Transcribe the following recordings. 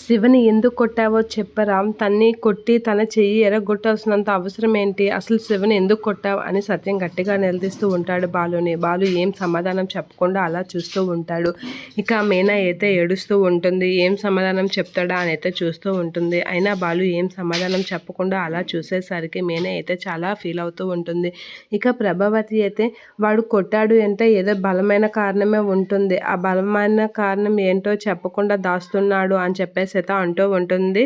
శివని ఎందుకు కొట్టావో చెప్పరా? తన్ని కొట్టి తన చెయ్యి ఎరగొట్టాల్సినంత అవసరం ఏంటి? అసలు శివని ఎందుకు కొట్టావు అని సత్యం గట్టిగా నిలదీస్తూ ఉంటాడు బాలుని. బాలు ఏం సమాధానం చెప్పకుండా అలా చూస్తూ ఉంటాడు. ఇక మీనా అయితే ఏడుస్తూ ఉంటుంది. ఏం సమాధానం చెప్తాడా అని అయితే చూస్తూ ఉంటుంది. అయినా బాలు ఏం సమాధానం చెప్పకుండా అలా చూసేసరికి మీనా అయితే చాలా ఫీల్ అవుతూ ఉంటుంది. ఇక ప్రభావతి అయితే వాడు కొట్టాడు అంటే ఏదో బలమైన కారణమే ఉంటుంది. ఆ బలమైన కారణం ఏంటో చెప్పకుండా దాస్తున్నాడు అని చెప్పేసి అయితే అంటూ ఉంటుంది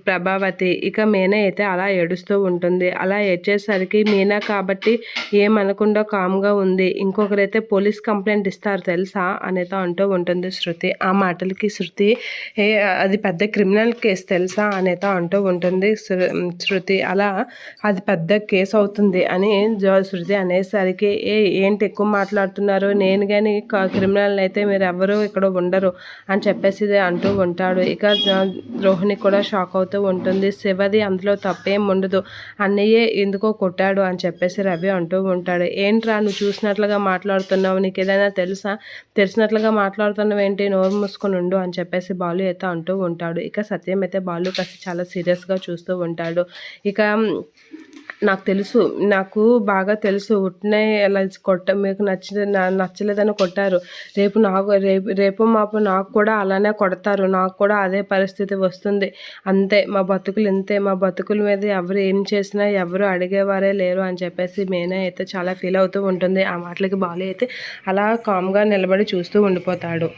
ప్రభావతి. ఇక మీనా అయితే అలా ఏడుస్తూ ఉంటుంది. అలా ఏడ్చేసరికి మీనా కాబట్టి ఏమనకుండా కామ్గా ఉంది. ఇంకొకరైతే పోలీస్ కంప్లైంట్ ఇస్తారు తెలుసా అనేది అంటూ ఉంటుంది శృతి. ఆ మాటలకి శృతి అది పెద్ద క్రిమినల్ కేసు తెలుసా అనేది అంటూ ఉంటుంది శృతి. అలా అది పెద్ద కేసు అవుతుంది అని శృతి అనేసరికి ఏంటి ఎక్కువ మాట్లాడుతున్నారు, నేను కానీ క్రిమినల్ అయితే మీరు ఎవరు ఇక్కడ ఉండరు అని చెప్పేసి అంటూ ఉంటాడు. ఇక రోహిణి కూడా షాక్ అవుతూ ఉంటుంది. శివది అందులో తప్పేం ఉండదు, అన్నయ్యే ఎందుకో కొట్టాడు అని చెప్పేసి రవి అంటూ ఉంటాడు. ఏంట్రా నువ్వు చూసినట్లుగా మాట్లాడుతున్నావు, నీకు ఏదైనా తెలుసా, తెలిసినట్లుగా మాట్లాడుతున్నావు ఏంటి, నోరు మూసుకొని ఉండు అని చెప్పేసి బాలు అయితే అంటూ ఉంటాడు. ఇక సత్యం అయితే బాలు కాస్త చాలా సీరియస్గా చూస్తూ ఉంటాడు. ఇక నాకు తెలుసు, నాకు బాగా తెలుసు, ఉట్నే ఇలా మీకు నచ్చలేదని కొట్టారు. రేపు మాపు నాకు కూడా అలానే కొడతారు, నాకు కూడా అదే పరిస్థితి వస్తుంది. అంతే, మా బతుకులు ఇంతే, మా బతుకుల మీద ఎవరు ఏం చేసినా ఎవరు అడిగేవారే లేరు అని చెప్పేసి మీనా అయితే చాలా ఫీల్ అవుతూ ఉంటుంది. ఆ మాటలకి బాలు అయితే అలా కామ్గా నిలబడి చూస్తూ ఉండిపోతాడు.